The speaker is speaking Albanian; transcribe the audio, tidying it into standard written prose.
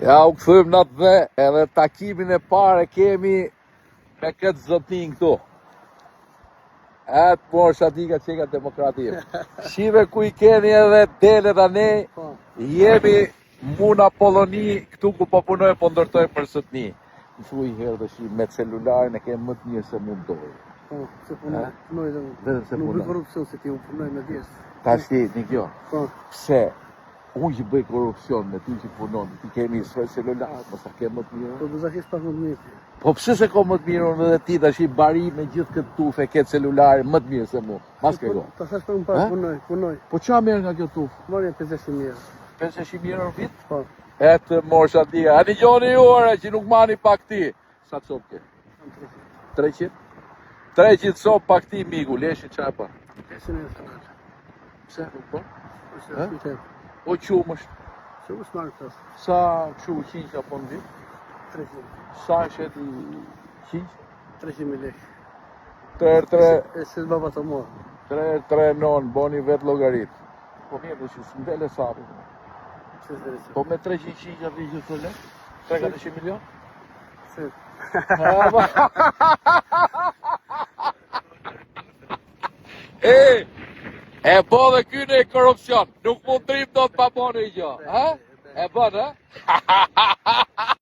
Ja, u këthëm në të dhe, edhe takimin e pare kemi me këtë zotnin këtu. Etë morë shatika qeka demokratia. Shive ku i keni edhe dele dhe ne, jemi muna Poloni, këtu ku po punoj, po ndërtoj për sëtni. Në shu i herë dhe shi me celularin e kemë më të mirë se mund dojë. Po, se punoj dhe nuk bëj korupcion se ti u punoj me djesë. Ta shti, një kjo, Po, pse unë që bëj korupcion me ti që punon, ti kemi sfaj celular, mos ta ke më të mirë. po bëzakisht pak më të mirë. Po pse se ko më të mirë unë dhe ti tash i bari me gjithë këtë tufë e ke celularin më të mirë se mu. Mas ke go. Ta thash për më parë punoj. Po qa merr nga kjo tufë? Marrja 50.000 euro. 500.000 euro në vit? Po, Etë morë shatia. A një gjoni ju ore që nuk mani pak ti. Sa të sopë ke? 300? 300 sopë pak ti migu, leshi qa pa? 500 euro të nërë. Pse nuk po? Ose është të O qumë është? që është marrë të Sa që u qinqa po në vit? 300. Sa është i qinqë? 300.000 lekë. 3 E se baba të morë. 339, boni vetë logarit. Po mirë dhe që së mbele sa për. Që se dhe Po me 300 qinqa të gjithë të le? 300 milion? se. E bo dhe kyne e korupcion, nuk mund trim do të pa boni i gjo. E bën,